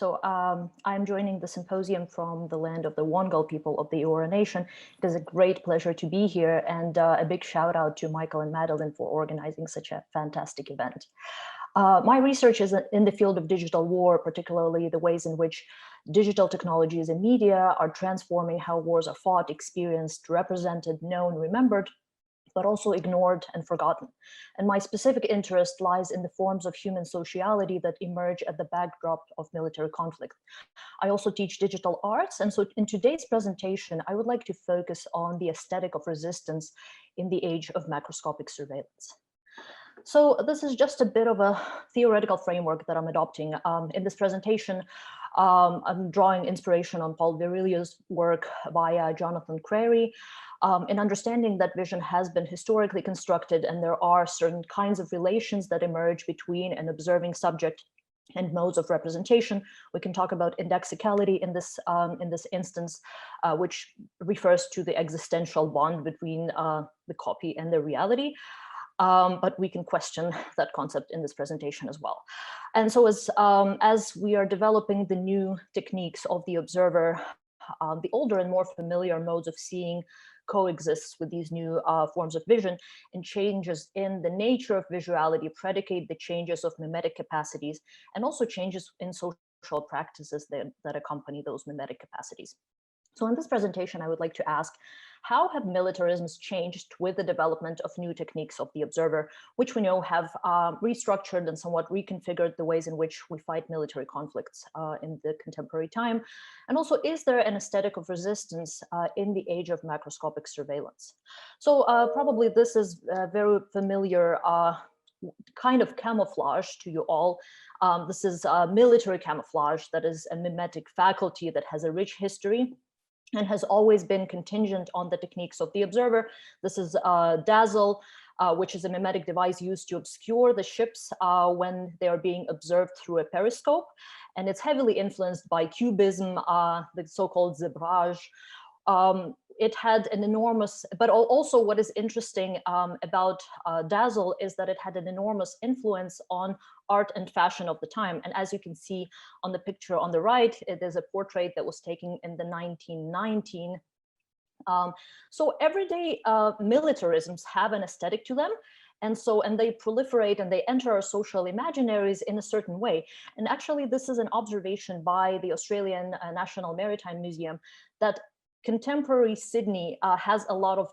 I'm joining the symposium from the land of the Wongal people of the Eora Nation. It is a great pleasure to be here, and a big shout out to Michael and Madeline for organizing such a fantastic event. My research is in the field of digital war, particularly the ways in which digital technologies and media are transforming how wars are fought, experienced, represented, known, remembered, but also ignored and forgotten. And my specific interest lies in the forms of human sociality that emerge at the backdrop of military conflict. I also teach digital arts, and so in today's presentation, I would like to focus on the aesthetic of resistance in the age of macroscopic surveillance. So this is just a bit of a theoretical framework that I'm adopting. In this presentation, I'm drawing inspiration on Paul Virilio's work by Jonathan Crary, in understanding that vision has been historically constructed, and there are certain kinds of relations that emerge between an observing subject and modes of representation. We can talk about indexicality in this instance, which refers to the existential bond between the copy and the reality. But we can question that concept in this presentation as well. And so as we are developing the new techniques of the observer, the older and more familiar modes of seeing coexist with these new forms of vision, and changes in the nature of visuality predicate the changes of mimetic capacities and also changes in social practices that accompany those mimetic capacities. So in this presentation, I would like to ask, how have militarisms changed with the development of new techniques of the observer, which we know have restructured and somewhat reconfigured the ways in which we fight military conflicts in the contemporary time? And also, is there an aesthetic of resistance in the age of macroscopic surveillance? So probably this is a very familiar kind of camouflage to you all. This is military camouflage, that is a mimetic faculty that has a rich history and has always been contingent on the techniques of the observer. This is Dazzle, which is a mimetic device used to obscure the ships when they are being observed through a periscope. And it's heavily influenced by Cubism, the so-called zebrage. It had an enormous, but also what is interesting about Dazzle is that it had an enormous influence on art and fashion of the time. And as you can see on the picture on the right, it is a portrait that was taken in the 1919. So everyday militarisms have an aesthetic to them. And they proliferate and they enter our social imaginaries in a certain way. And actually, this is an observation by the Australian National Maritime Museum that contemporary Sydney has a lot of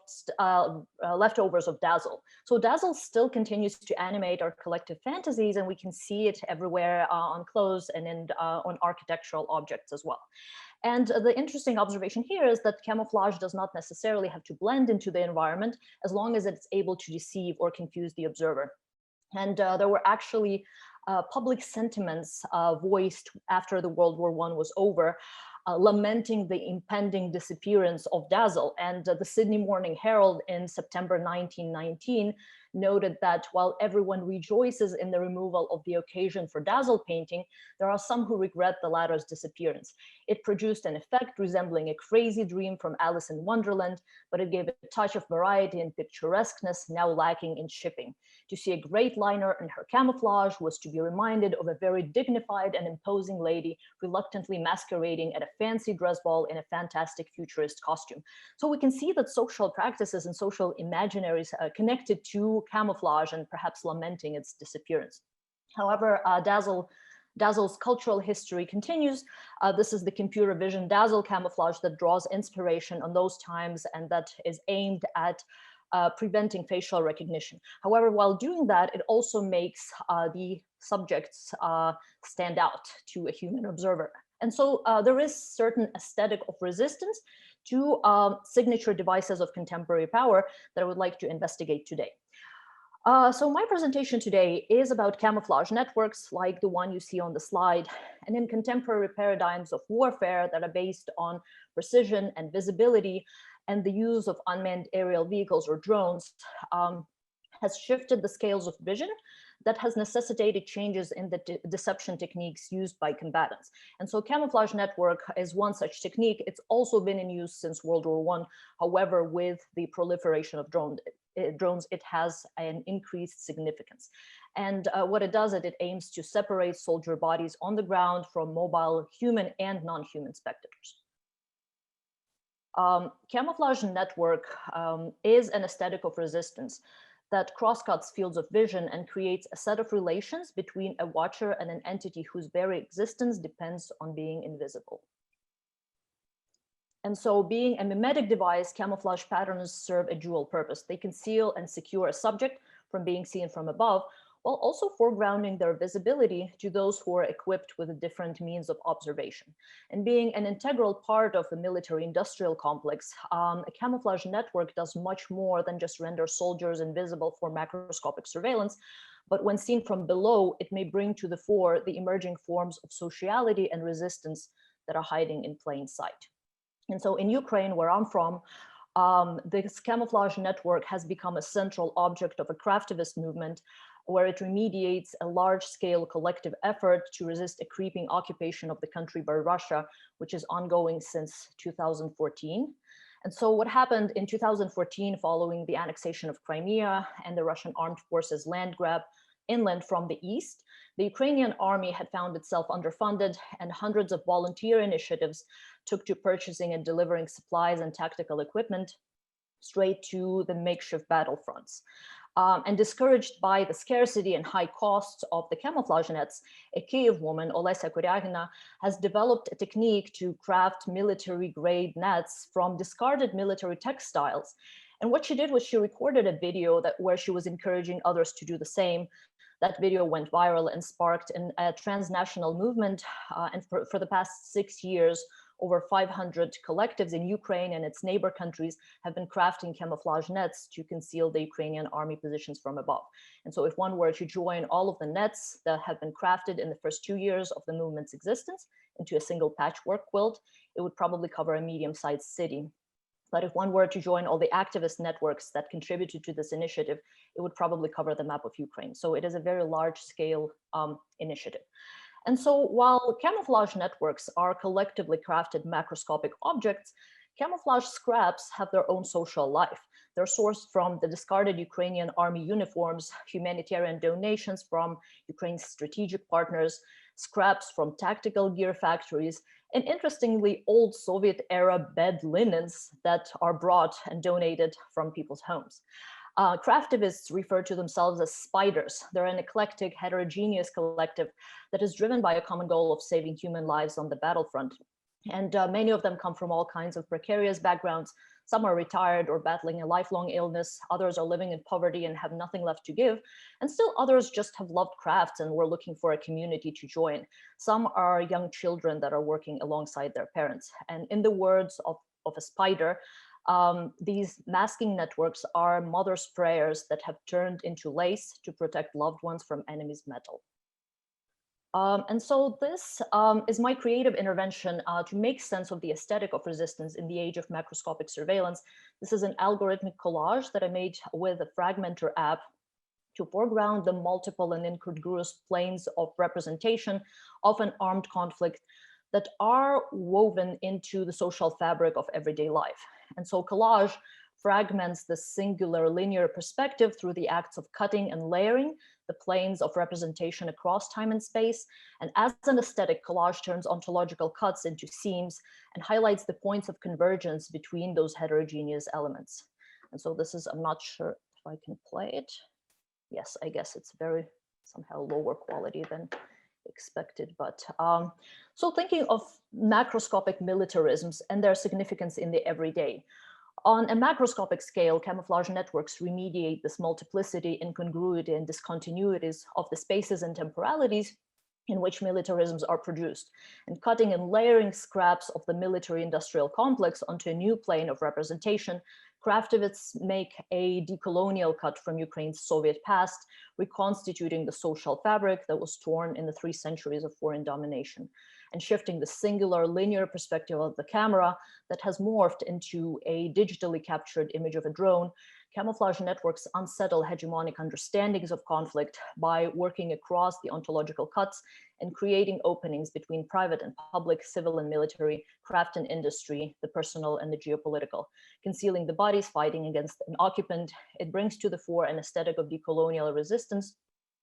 leftovers of Dazzle. So Dazzle still continues to animate our collective fantasies, and we can see it everywhere on clothes and on architectural objects as well. And the interesting observation here is that camouflage does not necessarily have to blend into the environment as long as it's able to deceive or confuse the observer. And there were actually public sentiments voiced after the World War I was over, lamenting the impending disappearance of Dazzle. And the Sydney Morning Herald in September 1919 noted that while everyone rejoices in the removal of the occasion for Dazzle painting, there are some who regret the latter's disappearance. It produced an effect resembling a crazy dream from Alice in Wonderland, but it gave a touch of variety and picturesqueness now lacking in shipping. To see a great liner in her camouflage was to be reminded of a very dignified and imposing lady reluctantly masquerading at a fancy dress ball in a fantastic futurist costume. So we can see that social practices and social imaginaries are connected to camouflage and perhaps lamenting its disappearance. However, Dazzle's cultural history continues. This is the computer vision Dazzle camouflage that draws inspiration on those times and that is aimed at preventing facial recognition. However, while doing that, it also makes the subjects stand out to a human observer. And so there is certain aesthetic of resistance to signature devices of contemporary power that I would like to investigate today. So my presentation today is about camouflage networks like the one you see on the slide, and in contemporary paradigms of warfare that are based on precision and visibility and the use of unmanned aerial vehicles or drones has shifted the scales of vision that has necessitated changes in the deception techniques used by combatants. And so camouflage network is one such technique. It's also been in use since World War I, however, with the proliferation of drones, it has an increased significance. And what it does, it aims to separate soldier bodies on the ground from mobile human and non-human spectators. Camouflage Network is an aesthetic of resistance that crosscuts fields of vision and creates a set of relations between a watcher and an entity whose very existence depends on being invisible. And so, being a mimetic device, camouflage patterns serve a dual purpose. They conceal and secure a subject from being seen from above, while also foregrounding their visibility to those who are equipped with different means of observation. And being an integral part of the military-industrial complex, a camouflage network does much more than just render soldiers invisible for macroscopic surveillance, but when seen from below, it may bring to the fore the emerging forms of sociality and resistance that are hiding in plain sight. And so in Ukraine, where I'm from, this camouflage network has become a central object of a craftivist movement, where it remediates a large-scale collective effort to resist a creeping occupation of the country by Russia, which is ongoing since 2014. And so what happened in 2014 following the annexation of Crimea and the Russian armed forces land grab inland from the east, the Ukrainian army had found itself underfunded, and hundreds of volunteer initiatives took to purchasing and delivering supplies and tactical equipment straight to the makeshift battlefronts. And discouraged by the scarcity and high costs of the camouflage nets, a Kyiv woman, Olesa Kuryagina, has developed a technique to craft military-grade nets from discarded military textiles. And what she did was she recorded a video where she was encouraging others to do the same. That video went viral and sparked a transnational movement. And for the past 6 years, over 500 collectives in Ukraine and its neighbor countries have been crafting camouflage nets to conceal the Ukrainian army positions from above. And so if one were to join all of the nets that have been crafted in the first 2 years of the movement's existence into a single patchwork quilt, it would probably cover a medium-sized city. But if one were to join all the activist networks that contributed to this initiative, it would probably cover the map of Ukraine. So it is a very large-scale initiative. And so while camouflage networks are collectively crafted macroscopic objects, camouflage scraps have their own social life. They're sourced from the discarded Ukrainian army uniforms, humanitarian donations from Ukraine's strategic partners, scraps from tactical gear factories, and interestingly, old Soviet-era bed linens that are brought and donated from people's homes. Craftivists refer to themselves as spiders. They're an eclectic, heterogeneous collective that is driven by a common goal of saving human lives on the battlefront. And many of them come from all kinds of precarious backgrounds. Some are retired or battling a lifelong illness. Others are living in poverty and have nothing left to give. And still others just have loved crafts and were looking for a community to join. Some are young children that are working alongside their parents. And in the words of a spider, these masking networks are mother's prayers that have turned into lace to protect loved ones from enemy's metal. And so this is my creative intervention to make sense of the aesthetic of resistance in the age of macroscopic surveillance. This is an algorithmic collage that I made with a Fragmenter app to foreground the multiple and incongruous planes of representation of an armed conflict that are woven into the social fabric of everyday life. And so collage fragments the singular linear perspective through the acts of cutting and layering the planes of representation across time and space. And as an aesthetic, collage turns ontological cuts into seams and highlights the points of convergence between those heterogeneous elements. And so this is, I'm not sure if I can play it. Yes, I guess it's very somehow lower quality than expected, but so thinking of macroscopic militarisms and their significance in the everyday. On a macroscopic scale, camouflage networks remediate this multiplicity, incongruity, and discontinuities of the spaces and temporalities in which militarisms are produced, and cutting and layering scraps of the military-industrial complex onto a new plane of representation. Craftivists make a decolonial cut from Ukraine's Soviet past, reconstituting the social fabric that was torn in the 3 centuries of foreign domination, and shifting the singular linear perspective of the camera that has morphed into a digitally captured image of a drone Camouflage networks unsettle hegemonic understandings of conflict by working across the ontological cuts and creating openings between private and public, civil and military, craft and industry, the personal and the geopolitical. Concealing the bodies fighting against an occupant, it brings to the fore an aesthetic of decolonial resistance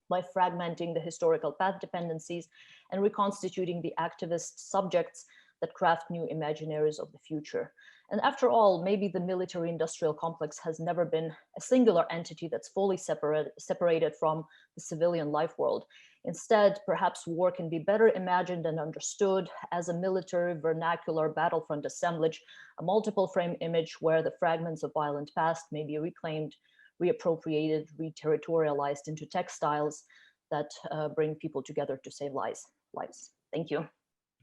by fragmenting the historical path dependencies and reconstituting the activist subjects that craft new imaginaries of the future. And after all, maybe the military-industrial complex has never been a singular entity that's fully separated from the civilian life world. Instead, perhaps war can be better imagined and understood as a military vernacular battlefront assemblage, a multiple frame image where the fragments of violent past may be reclaimed, reappropriated, reterritorialized into textiles that bring people together to save lives. Thank you.